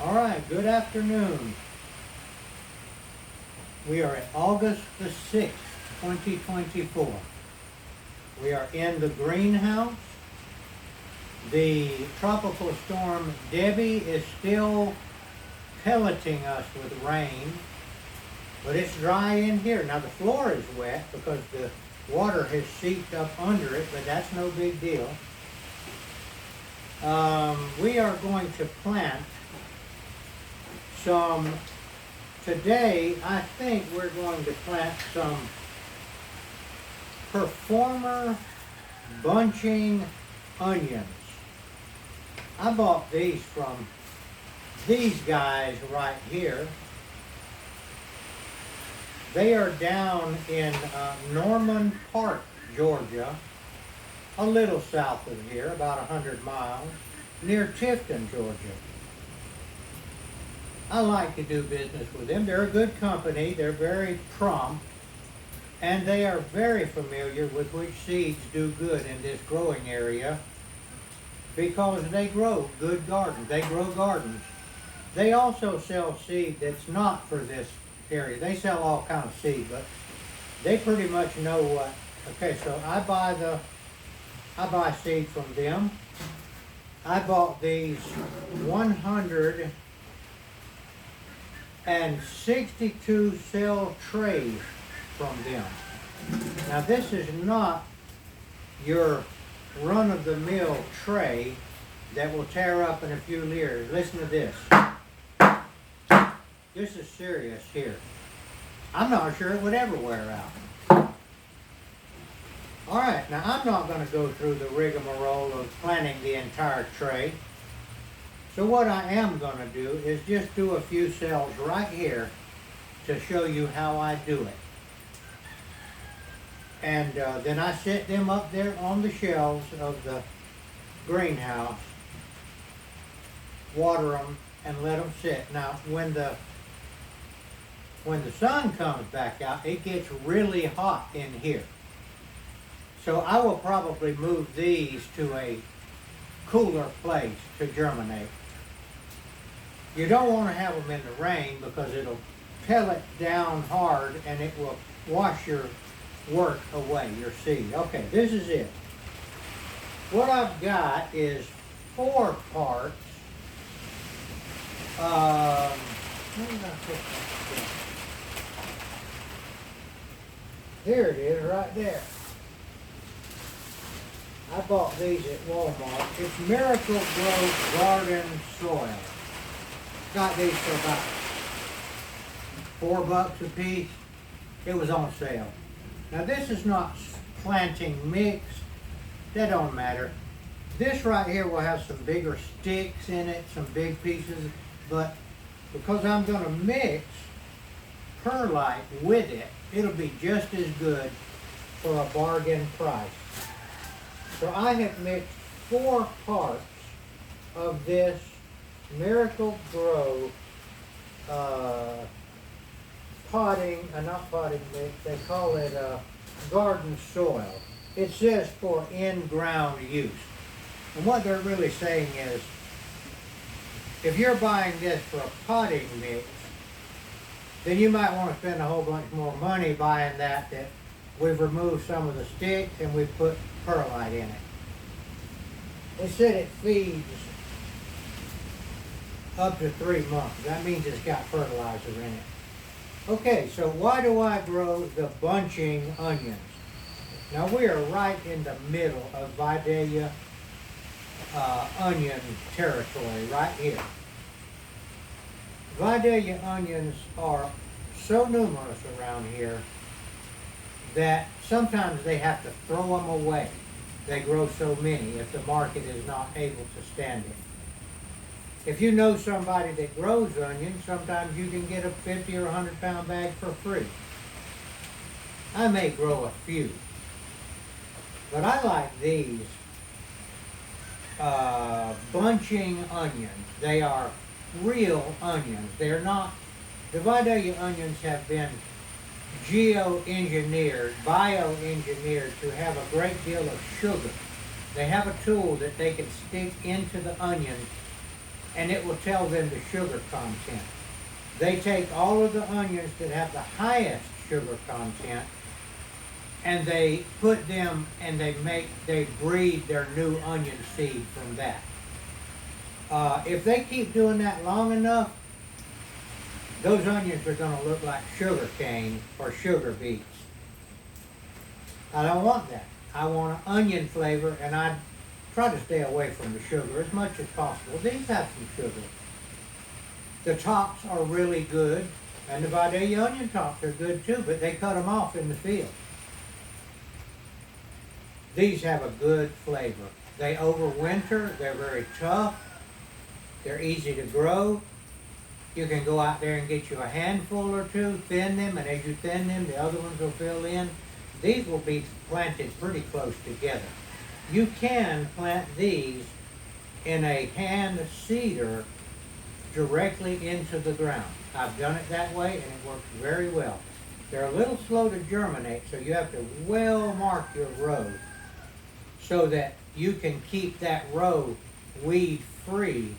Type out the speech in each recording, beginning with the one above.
All right, good afternoon. We are at August the 6th, 2024. We are in the greenhouse. The tropical storm Debbie is still pelleting us with rain, but it's dry in here. Now the floor is wet because the water has seeped up under it, but that's no big deal. We are going to plant some, today I think we're going to plant some Performer bunching onions. I bought these from these guys right here. They are down in Norman Park, Georgia, a little south of here, about 100 miles, near Tifton, Georgia. I like to do business with them. They're a good company. They're very prompt, and they are very familiar with which seeds do good in this growing area because they grow good gardens. They grow gardens. They also sell seed that's not for this area. They sell all kind of seed, but they pretty much know what. Okay, so I buy seed from them. I bought these 162 cell trays from them. Now this is not your run-of-the-mill tray that will tear up in a few years. Listen to this. This is serious here. I'm not sure it would ever wear out. All right, now I'm not going to go through the rigmarole of planting the entire tray. So what I am going to do is just do a few cells right here to show you how I do it. And then I set them up there on the shelves of the greenhouse, water them, and let them sit. Now, when the sun comes back out, it gets really hot in here. So I will probably move these to a cooler place to germinate. You don't want to have them in the rain because it'll pellet down hard and it will wash your work away, your seed. Okay, this is it. What I've got is 4 parts. Where did I put that? Here it is, right there. I bought these at Walmart. It's Miracle Grow Garden Soil. Got these for about $4 a piece. It was on sale. Now this is not planting mix. That don't matter. This right here will have some bigger sticks in it, some big pieces, but because I'm going to mix perlite with it, it'll be just as good for a bargain price. So I have mixed 4 parts of this Miracle Grow not potting mix, they call it garden soil. It says for in-ground use. And what they're really saying is, if you're buying this for a potting mix, then you might want to spend a whole bunch more money buying that we've removed some of the sticks and we've put perlite in it. They said it feeds up to 3 months. That means it's got fertilizer in it. Okay, so why do I grow the bunching onions? Now we are right in the middle of Vidalia onion territory, right here. Vidalia onions are so numerous around here that sometimes they have to throw them away. They grow so many if the market is not able to stand it. If you know somebody that grows onions, sometimes you can get a 50 or 100 pound bag for free. I may grow a few, but I like these bunching onions. They are real onions. They're not, the Vidalia onions have been bioengineered to have a great deal of sugar. They have a tool that they can stick into the onion and it will tell them the sugar content. They take all of the onions that have the highest sugar content, and they put them and they breed their new onion seed from that. If they keep doing that long enough, those onions are going to look like sugar cane or sugar beets. I don't want that. I want an onion flavor, and I try to stay away from the sugar as much as possible. These have some sugar. The tops are really good, and the Vidalia onion tops are good too, but they cut them off in the field. These have a good flavor. They overwinter, they're very tough, they're easy to grow. You can go out there and get you a handful or two, thin them, and as you thin them, the other ones will fill in. These will be planted pretty close together. You can plant these in a hand seeder directly into the ground. I've done it that way, and it works very well. They're a little slow to germinate, so you have to well mark your row so that you can keep that row weed free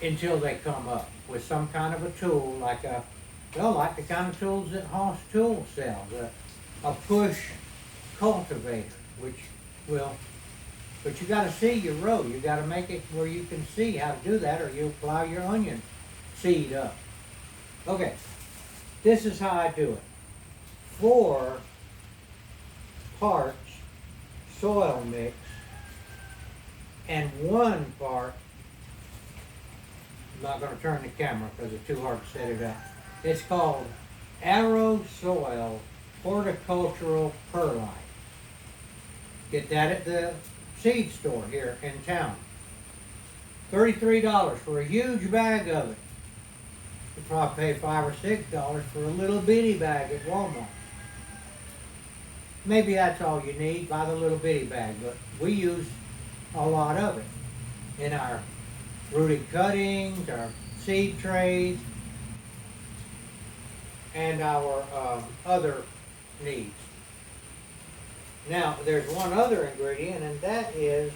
until they come up with some kind of a tool, like the kind of tools that Hoss Tool sells, a push cultivator, which will, but you got to see your row. You got to make it where you can see how to do that, or you'll plow your onion seed up. Okay, this is how I do it. 4 parts soil mix and 1 part, I'm not going to turn the camera because it's too hard to set it up. It's called Aerosoil Horticultural Perlite. Get that at the seed store here in town. $33 for a huge bag of it. You probably pay $5 or $6 for a little bitty bag at Walmart. Maybe that's all you need, buy the little bitty bag, but we use a lot of it in our rooted cuttings, our seed trays, and our other needs. Now, there's one other ingredient, and that is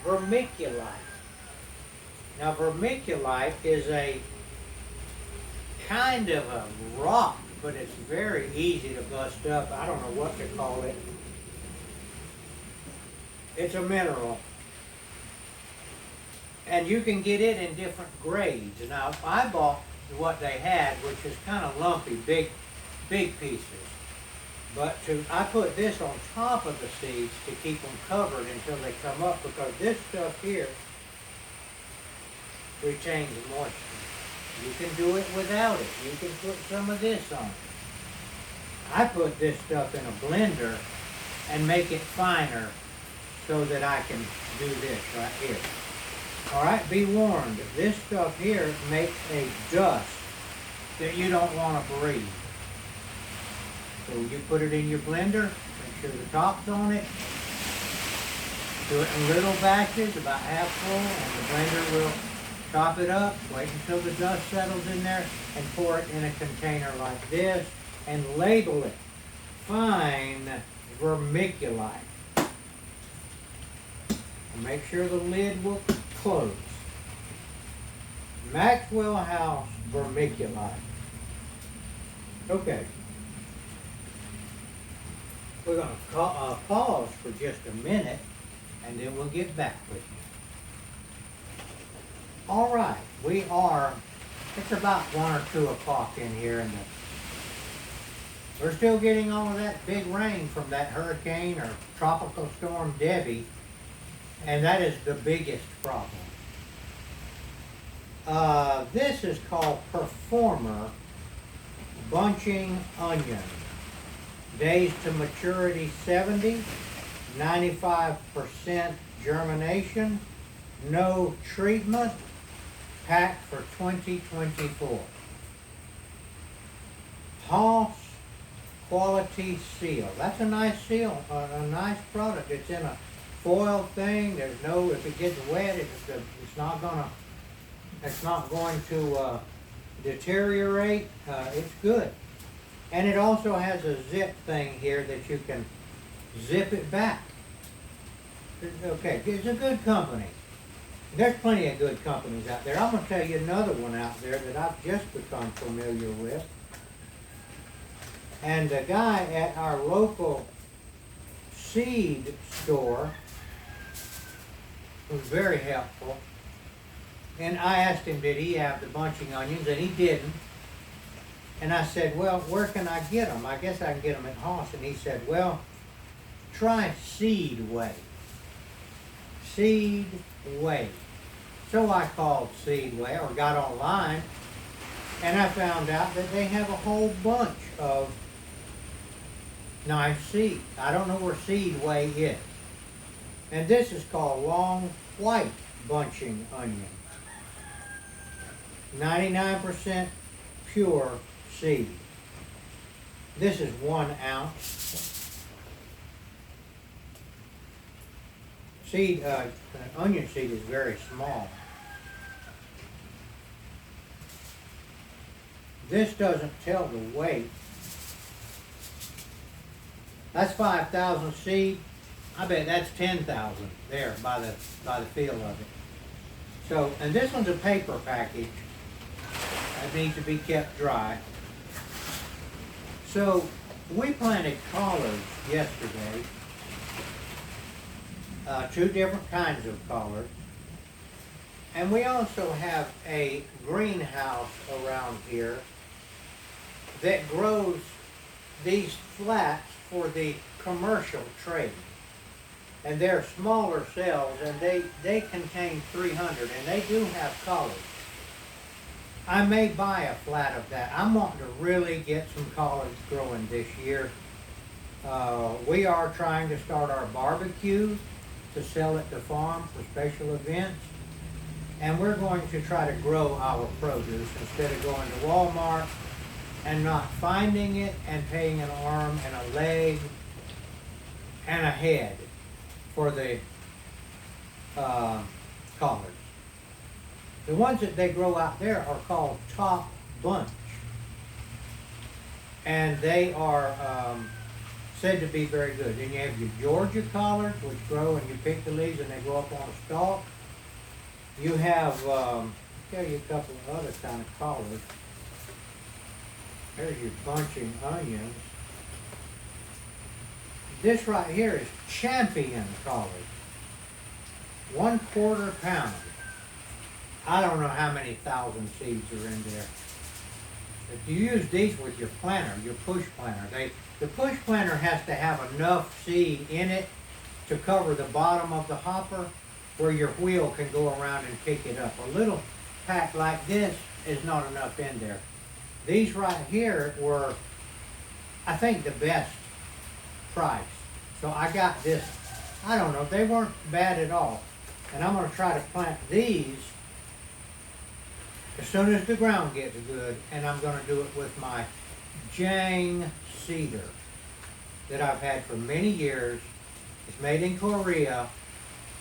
vermiculite. Now, vermiculite is a kind of a rock, but it's very easy to bust up. I don't know what to call it. It's a mineral. And you can get it in different grades. Now, I bought what they had, which is kind of lumpy, big pieces. But I put this on top of the seeds to keep them covered until they come up, because this stuff here retains moisture. You can do it without it. You can put some of this on. I put this stuff in a blender and make it finer so that I can do this right here. Alright, be warned, this stuff here makes a dust that you don't want to breathe. So you put it in your blender, make sure the top's on it, do it in little batches, about half full, and the blender will chop it up, wait until the dust settles in there, and pour it in a container like this, and label it fine vermiculite. And make sure the lid will close. Maxwell House vermiculite. Okay. We're going to pause for just a minute, and then we'll get back with you. All right, it's about 1 or 2 o'clock in here, and we're still getting all of that big rain from that hurricane or tropical storm Debbie, and that is the biggest problem. This is called Performer Bunching Onion. Days to maturity 70, 95% germination, no treatment, packed for 2024. Hoss Quality Seal. That's a nice seal, a nice product. It's in a foil thing. There's no, if it gets wet, it's not going to deteriorate. It's good. And it also has a zip thing here that you can zip it back. Okay, it's a good company. There's plenty of good companies out there. I'm gonna tell you another one out there that I've just become familiar with. And the guy at our local seed store was very helpful. And I asked him, did he have the bunching onions? And he didn't. And I said, well, where can I get them? I guess I can get them at Hoss. And he said, well, try Seedway. Seedway. So I called Seedway, or got online, and I found out that they have a whole bunch of nice seeds. I don't know where Seedway is. And this is called long white bunching onion. 99% pure seed. This is 1 ounce. Seed, onion seed is very small. This doesn't tell the weight. That's 5,000 seed. I bet that's 10,000 there by the feel of it. So, and this one's a paper package that needs to be kept dry. So, we planted collards yesterday. 2 different kinds of collards. And we also have a greenhouse around here that grows these flats for the commercial trade. And they're smaller cells, and they contain 300, and they do have collards. I may buy a flat of that. I'm wanting to really get some collards growing this year. We are trying to start our barbecue to sell at the farm for special events. And we're going to try to grow our produce instead of going to Walmart and not finding it and paying an arm and a leg and a head for the collards. The ones that they grow out there are called Top Bunch. And they are said to be very good. Then you have your Georgia collards, which grow and you pick the leaves and they grow up on a stalk. You have, I'll tell you a couple of other kind of collards. There's your bunching onions. This right here is Champion collard. 1/4 pound. I don't know how many thousand seeds are in there. If you use these with your planter, your push planter, the push planter has to have enough seed in it to cover the bottom of the hopper where your wheel can go around and pick it up. A little pack like this is not enough in there. These right here were, I think, the best price. So I got this, I don't know, they weren't bad at all. And I'm going to try to plant these as soon as the ground gets good, and I'm going to do it with my Jang cedar that I've had for many years. It's made in Korea,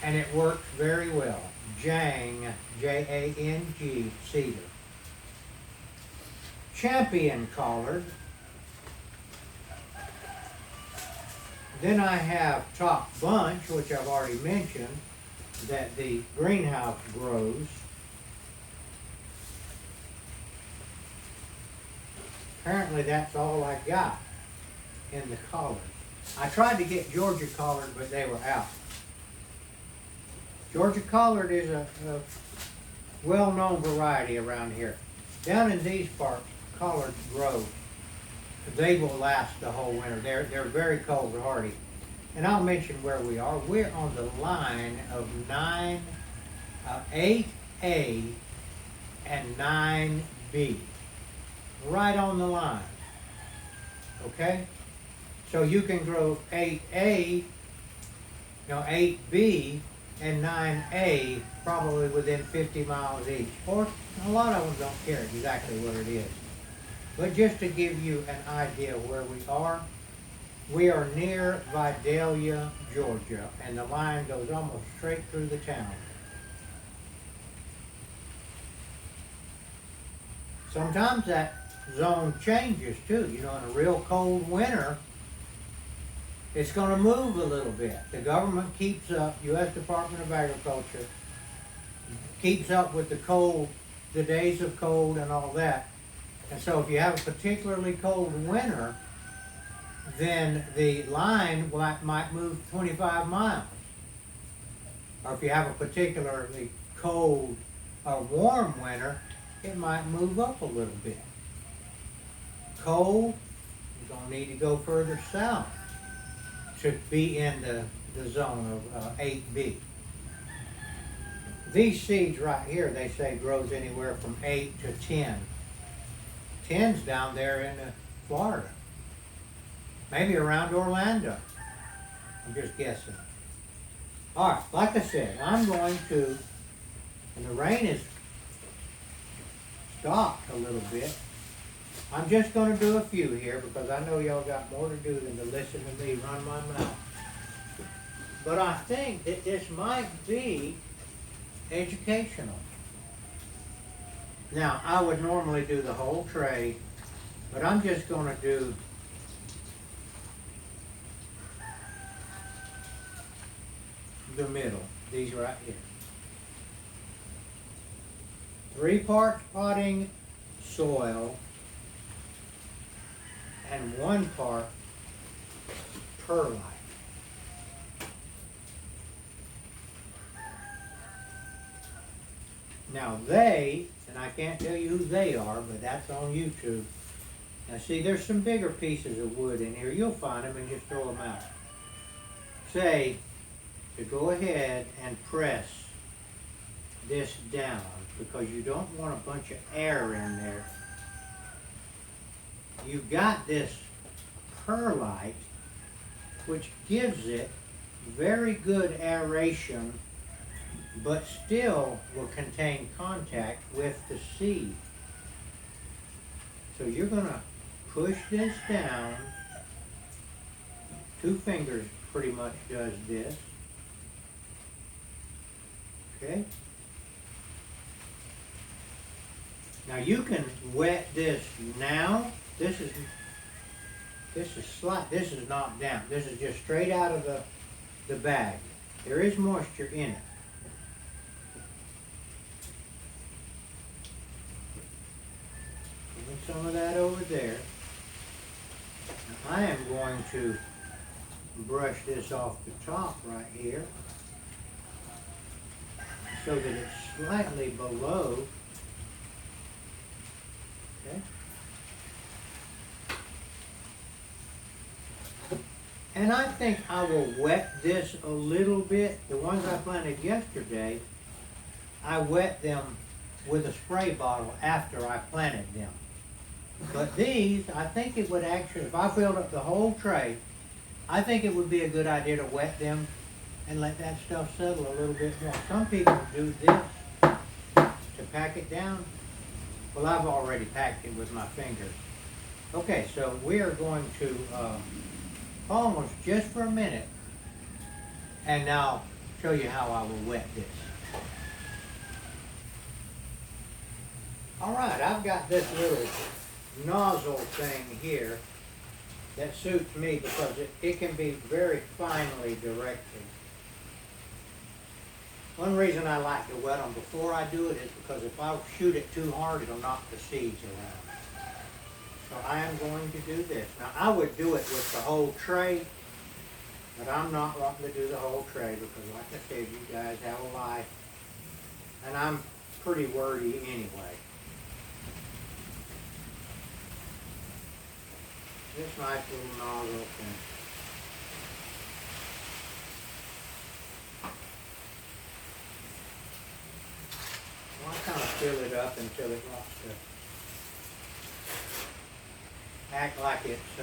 and it works very well. Jang, J-A-N-G, cedar. Champion collard. Then I have Top Bunch, which I've already mentioned, that the greenhouse grows. Apparently that's all I got in the collard. I tried to get Georgia collard, but they were out. Georgia collard is a well-known variety around here. Down in these parts, collards grow. They will last the whole winter. They're very cold hardy. And I'll mention where we are. We're on the line of 8A and 9B. Right on the line. Okay? So you can grow 8A, 8B, and 9A probably within 50 miles each. Or a lot of them don't care exactly where it is. But just to give you an idea of where we are near Vidalia, Georgia, and the line goes almost straight through the town. Sometimes that zone changes too. In a real cold winter, it's going to move a little bit. The government keeps up, U.S. Department of Agriculture, keeps up with the cold, the days of cold and all that. And so if you have a particularly cold winter, then the line might move 25 miles. Or if you have a particularly cold or warm winter, it might move up a little bit. Cold, you're going to need to go further south to be in the zone of 8B. These seeds right here, they say grows anywhere from 8 to 10. 10's down there in Florida. Maybe around Orlando. I'm just guessing. All right, like I said, I'm going to, and the rain is stopped a little bit. I'm just going to do a few here because I know y'all got more to do than to listen to me run my mouth. But I think that this might be educational. Now, I would normally do the whole tray, but I'm just going to do the middle, these right here. 3 parts potting soil and 1 part perlite. Now they, and I can't tell you who they are, but that's on YouTube. Now see, there's some bigger pieces of wood in here. You'll find them and just throw them out. Say to go ahead and press this down because you don't want a bunch of air in there. You've got this perlite, which gives it very good aeration, but still will contain contact with the seed. So you're going to push this down. 2 fingers pretty much does this. Okay? Now you can wet this now. This is not damp. This is just straight out of the bag. There is moisture in it. Put some of that over there. Now I am going to brush this off the top right here so that it's slightly below. Okay. And I think I will wet this a little bit. The ones I planted yesterday, I wet them with a spray bottle after I planted them. But these, I think it would actually, if I filled up the whole tray, I think it would be a good idea to wet them and let that stuff settle a little bit more. Some people do this to pack it down. Well, I've already packed it with my fingers. Okay, so we are going to pause just for a minute and now show you how I will wet this. All right, I've got this little nozzle thing here that suits me because it can be very finely directed. One reason I like to wet them before I do it is because if I shoot it too hard, it'll knock the seeds around. So I am going to do this. Now I would do it with the whole tray, but I'm not wanting to do the whole tray because like I said, you guys have a life, and I'm pretty wordy anyway. This nice little nozzle thing. Well, I kind of fill it up until it wants to act like it's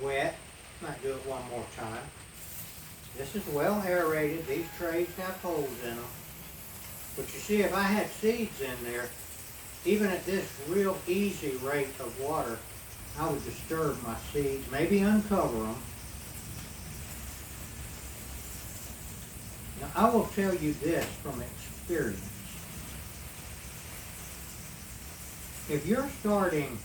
wet. Might do it one more time. This is well aerated. These trays have holes in them. But you see, if I had seeds in there, even at this real easy rate of water, I would disturb my seeds, maybe uncover them. Now, I will tell you this from experience. If you're starting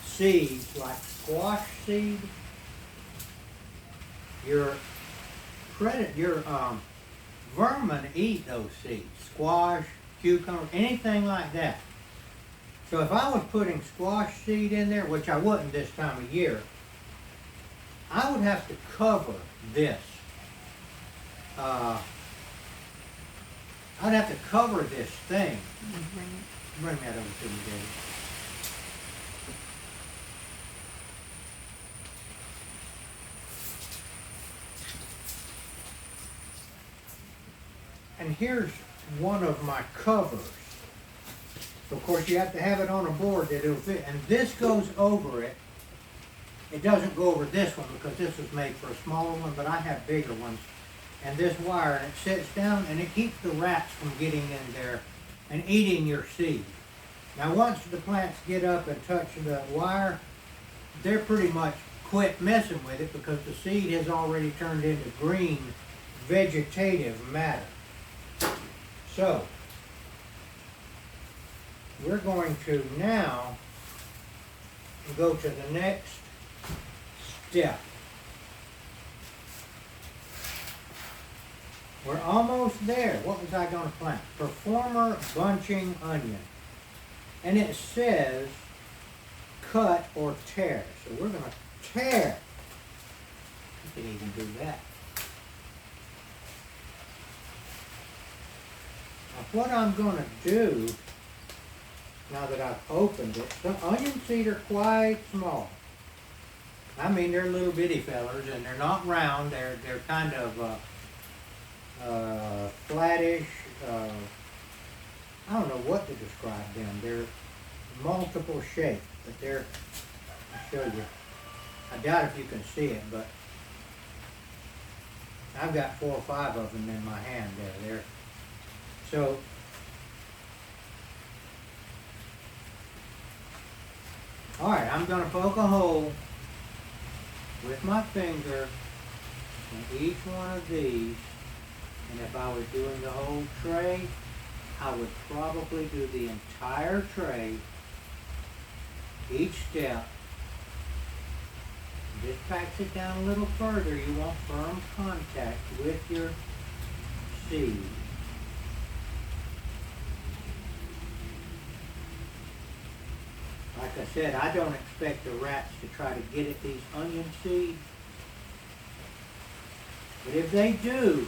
seeds like squash seed, your vermin eat those seeds. Squash, cucumber, anything like that. So if I was putting squash seed in there, which I wouldn't this time of year, I would have to cover this. I'd have to cover this thing. Bring that over to me, Daddy. And here's one of my covers. So of course you have to have it on a board that it'll fit. And this goes over it. It doesn't go over this one because this was made for a smaller one, but I have bigger ones. And this wire, and it sits down and it keeps the rats from getting in there and eating your seed. Now once the plants get up and touch the wire, they're pretty much quit messing with it because the seed has already turned into green vegetative matter. So, we're going to now go to the next step. We're almost there. What was I going to plant? Performer bunching onion. And it says cut or tear. So we're going to tear. You can even do that. Now what I'm going to do, now that I've opened it, the onion seeds are quite small. I mean, they're little bitty fellers, and they're not round. They're kind of flattish. I don't know what to describe them. They're multiple shapes, but they're. I'll show you. I doubt if you can see it, but I've got 4 or 5 of them in my hand there. So all right, I'm going to poke a hole with my finger in each one of these, and if I was doing the whole tray, I would probably do the entire tray, each step. This packs it down a little further. You want firm contact with your seed. Like I said, I don't expect the rats to try to get at these onion seeds. But if they do,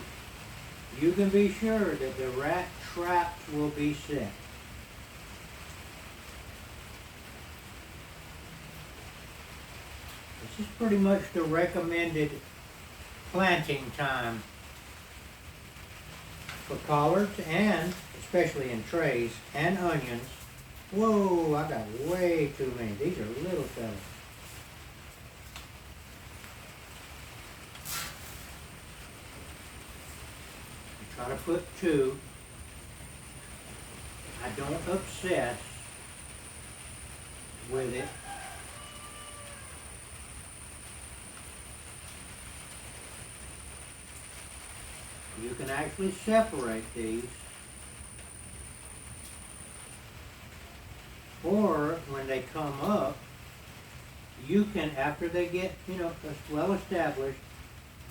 you can be sure that the rat traps will be set. This is pretty much the recommended planting time for collards, and especially in trays, and onions. Whoa, I got way too many. These are little fellas. Try to put 2. I don't obsess with it. You can actually separate these. Or when they come up, you can, after they get, well established,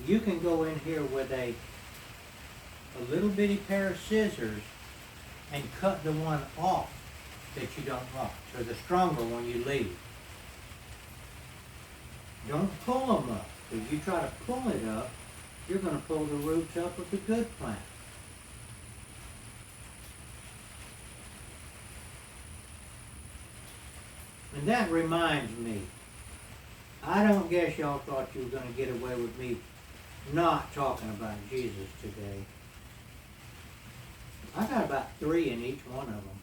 you can go in here with a little bitty pair of scissors and cut the one off that you don't want. So the stronger one you leave. Don't pull them up. If you try to pull it up, you're going to pull the roots up of the good plant. And that reminds me, I don't guess y'all thought you were going to get away with me not talking about Jesus today. I got about 3 in each one of them.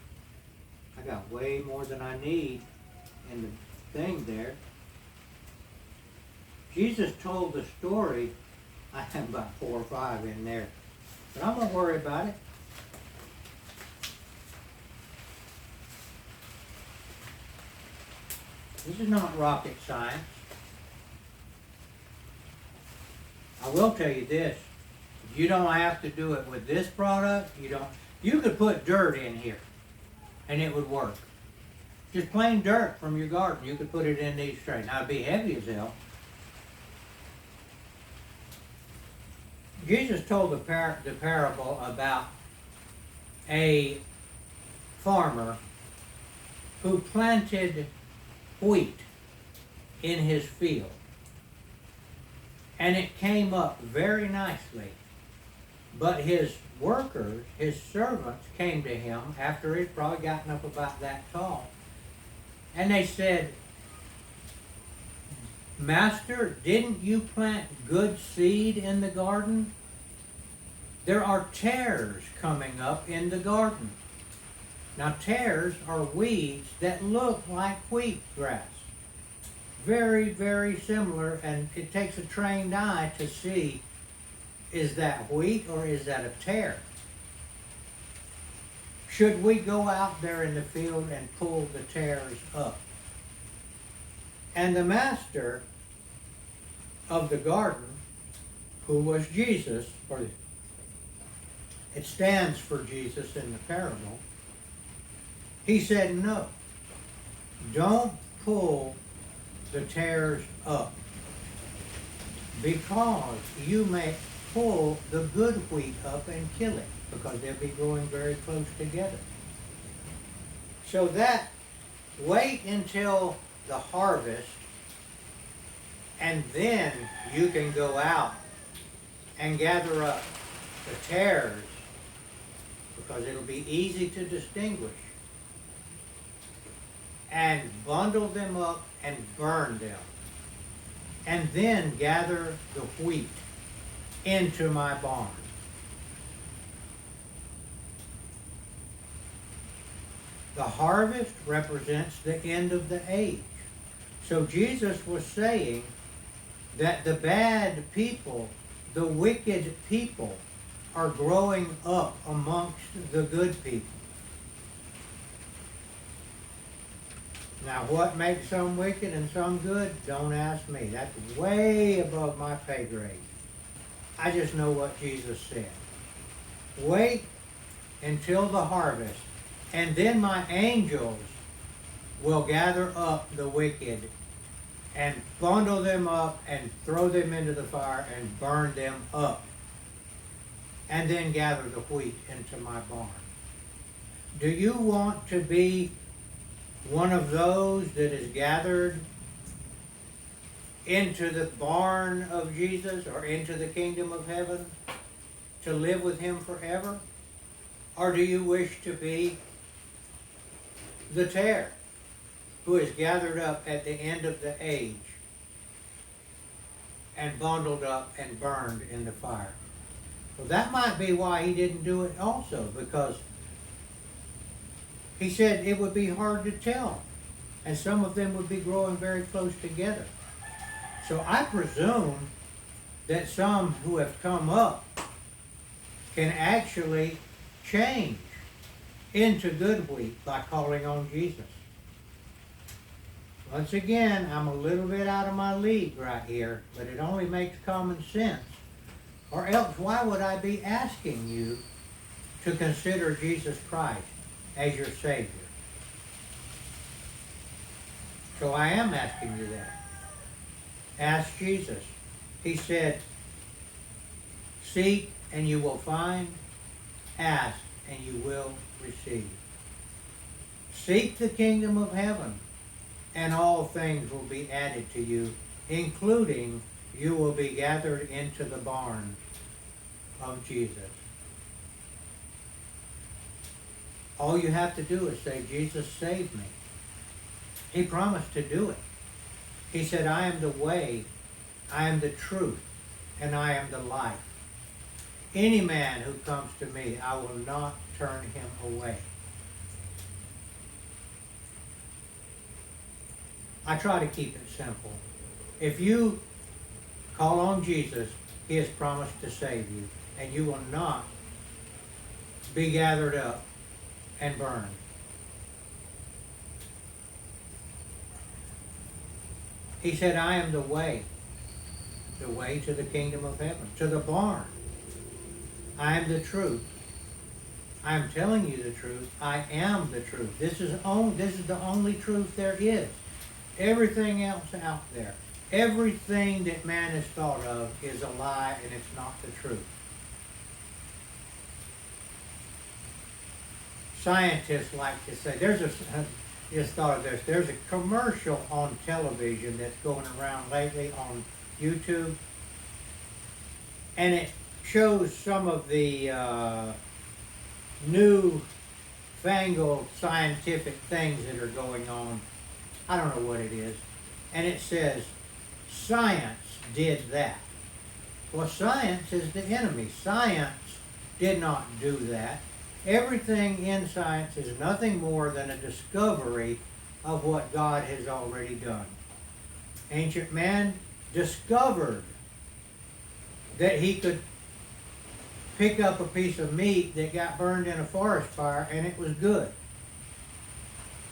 I got way more than I need in the thing there. Jesus told the story. I have about 4 or 5 in there. But I won't worry about it. This is not rocket science. I will tell you this. You don't have to do it with this product. You could put dirt in here and it would work. Just plain dirt from your garden. You could put it in these trays. Now it'd be heavy as hell. Jesus told the parable about a farmer who planted wheat in his field. And it came up very nicely. But his workers, his servants, came to him after he'd probably gotten up about that tall. And they said, Master, didn't you plant good seed in the garden? There are tares coming up in the garden. Now, tares are weeds that look like wheat grass. Very, very similar, and it takes a trained eye to see, is that wheat or is that a tare? Should we go out there in the field and pull the tares up? And the master of the garden, who was Jesus, or it stands for Jesus in the parable, he said, no, don't pull the tares up, because you may pull the good wheat up and kill it, because they'll be growing very close together. So that, wait until the harvest, and then you can go out and gather up the tares, because it'll be easy to distinguish, and bundle them up and burn them, and then gather the wheat into my barn. The harvest represents the end of the age. So Jesus was saying that the bad people, the wicked people, are growing up amongst the good people. Now, what makes some wicked and some good? Don't ask me. That's way above my pay grade. I just know what Jesus said. Wait until the harvest, and then my angels will gather up the wicked and bundle them up and throw them into the fire and burn them up, and then gather the wheat into my barn. Do you want to be one of those that is gathered into the barn of Jesus, or into the kingdom of heaven to live with him forever? Or do you wish to be the tare who is gathered up at the end of the age and bundled up and burned in the fire? Well, that might be why he didn't do it also, because he said it would be hard to tell, and some of them would be growing very close together. So I presume that some who have come up can actually change into good wheat by calling on Jesus. Once again, I'm a little bit out of my league right here, but it only makes common sense. Or else, why would I be asking you to consider Jesus Christ as your Savior? So I am asking you that. Ask Jesus. He said, seek and you will find, ask and you will receive. Seek the kingdom of heaven, and all things will be added to you, including you will be gathered into the barn of Jesus. All you have to do is say, Jesus, save me. He promised to do it. He said, I am the way, I am the truth, and I am the life. Any man who comes to me, I will not turn him away. I try to keep it simple. If you call on Jesus, he has promised to save you, and you will not be gathered up and burned. He said, I am the way to the kingdom of heaven, to the barn. I am the truth. I am telling you the truth. I am the truth. This is the only truth there is. Everything else out there Everything that man has thought of is a lie and it's not the truth. Scientists like to say, just thought of this, there's a commercial on television that's going around lately on YouTube, and it shows some of the new fangled scientific things that are going on. I don't know what it is. And it says, science did that. Well, science is the enemy. Science did not do that. Everything in science is nothing more than a discovery of what God has already done. Ancient man discovered that he could pick up a piece of meat that got burned in a forest fire and it was good.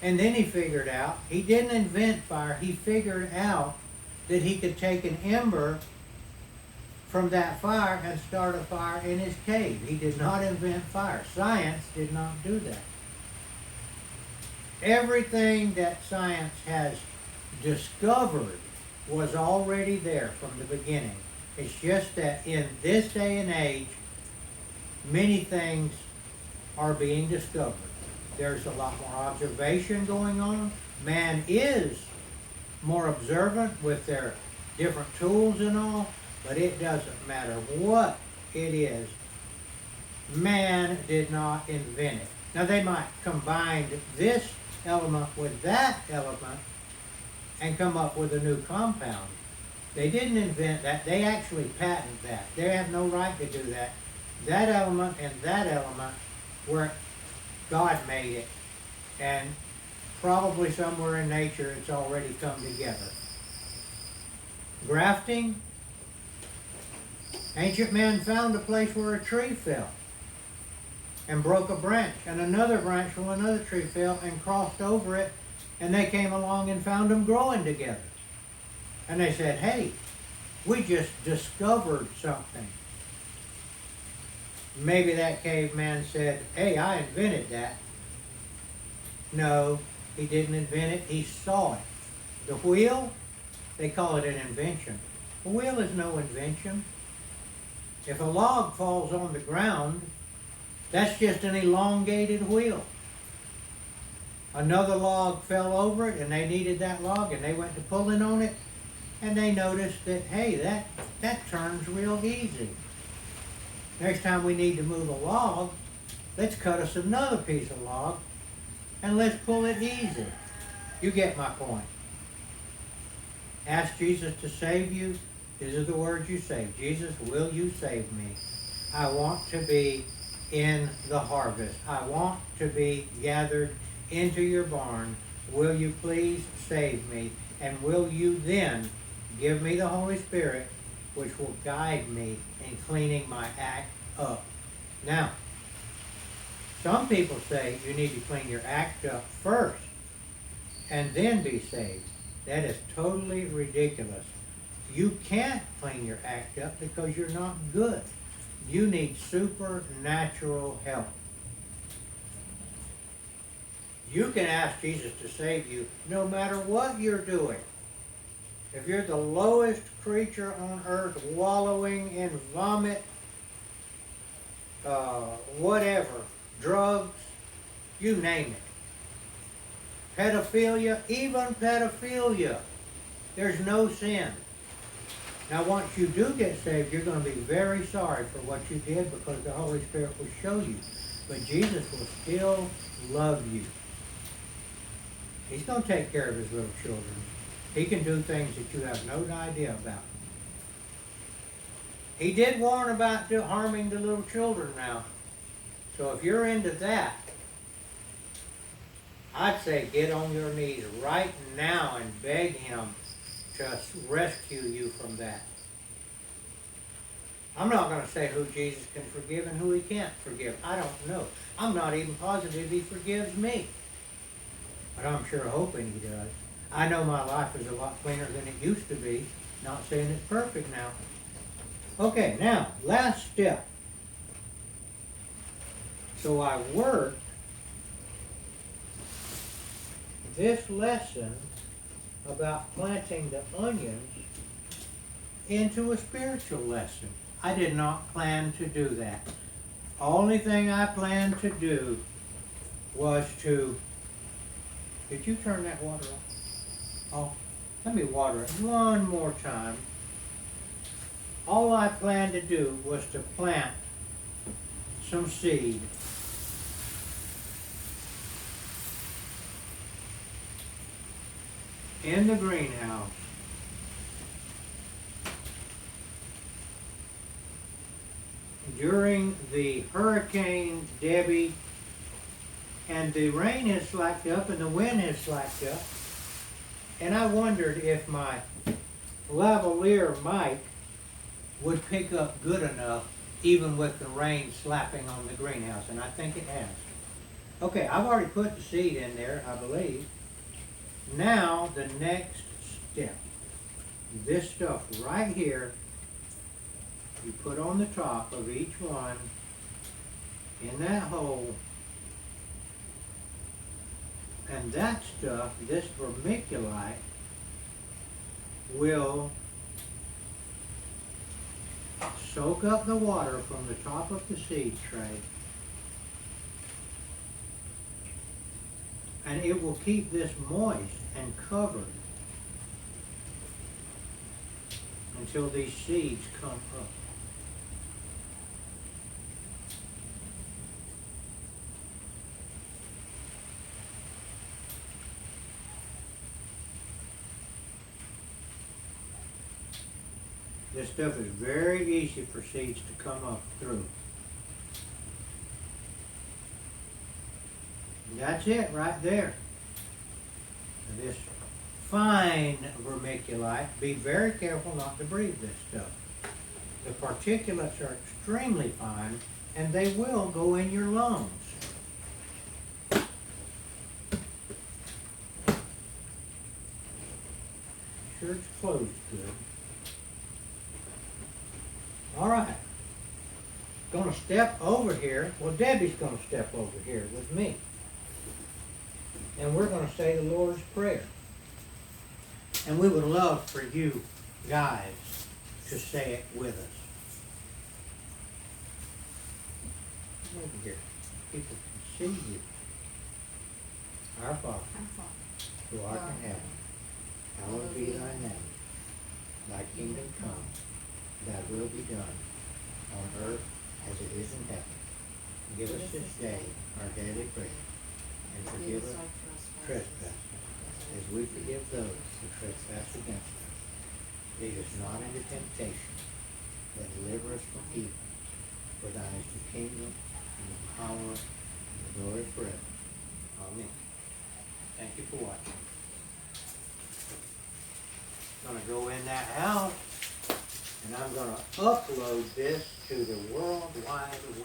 And then he figured out, he didn't invent fire, he figured out that he could take an ember from that fire and start a fire in his cave. He did not invent fire. Science did not do that. Everything that science has discovered was already there from the beginning. It's just that in this day and age, many things are being discovered. There's a lot more observation going on. Man is more observant with their different tools and all, but it doesn't matter what it is. Man did not invent it. Now they might combine this element with that element and come up with a new compound. They didn't invent that. They actually patent that. They have no right to do that. That element and that element were God made it, and probably somewhere in nature it's already come together. Grafting. Ancient man found a place where a tree fell and broke a branch, and another branch from another tree fell and crossed over it, and they came along and found them growing together. And they said, hey, we just discovered something. Maybe that caveman said, hey, I invented that. No, he didn't invent it, he saw it. The wheel, they call it an invention. A wheel is no invention. If a log falls on the ground, that's just an elongated wheel. Another log fell over it and they needed that log and they went to pulling on it and they noticed that, hey, that turns real easy. Next time we need to move a log, let's cut us another piece of log and let's pull it easy. You get my point. Ask Jesus to save you. These are the words you say. Jesus, will you save me? I want to be in the harvest. I want to be gathered into your barn. Will you please save me? And will you then give me the Holy Spirit, which will guide me in cleaning my act up? Now, some people say you need to clean your act up first and then be saved. That is totally ridiculous. You can't clean your act up because you're not good. You need supernatural help. You can ask Jesus to save you no matter what you're doing. If you're the lowest creature on earth, wallowing in vomit, whatever, drugs, you name it. Pedophilia, even pedophilia, there's no sin. Now once you do get saved, you're going to be very sorry for what you did because the Holy Spirit will show you. But Jesus will still love you. He's going to take care of his little children. He can do things that you have no idea about. He did warn about harming the little children now. So if you're into that, I'd say get on your knees right now and beg him to rescue you from that. I'm not going to say who Jesus can forgive and who he can't forgive. I don't know. I'm not even positive he forgives me. But I'm sure hoping he does. I know my life is a lot cleaner than it used to be. Not saying it's perfect now. Okay, now, last step. So I worked this lesson about planting the onions into a spiritual lesson. I did not plan to do that. Only thing I planned to do was to, did you turn that water off? Oh, let me water it one more time. All I planned to do was to plant some seed. In the greenhouse. During the Hurricane Debbie, and the rain has slacked up and the wind has slacked up, and I wondered if my lavalier mic would pick up good enough even with the rain slapping on the greenhouse, and I think it has. Okay, I've already put the seed in there, I believe. Now the next step, this stuff right here, you put on the top of each one in that hole, and that stuff, this vermiculite, will soak up the water from the top of the seed tray, and it will keep this moist and covered until these seeds come up. This stuff is very easy for seeds to come up through. And that's it right there. This fine vermiculite, be very careful not to breathe this stuff. The particulates are extremely fine and they will go in your lungs. Sure it's closed good. All right, gonna step over here. Well, Debbie's gonna step over here with me. And we're gonna say the Lord's Prayer. And we would love for you guys to say it with us. Over here, people can see you. Our Father, who art in heaven, hallowed be thy name. Thy kingdom come. Thy will be done, on earth as it is in heaven. Give us this day our daily bread, and forgive us our trespasses, as we forgive those who trespass against us. Lead us not into temptation, but deliver us from evil. For thine is the kingdom, and the power, and the glory forever. Amen. Thank you for watching. Gonna go in that house. And I'm going to upload this to the World Wide Web.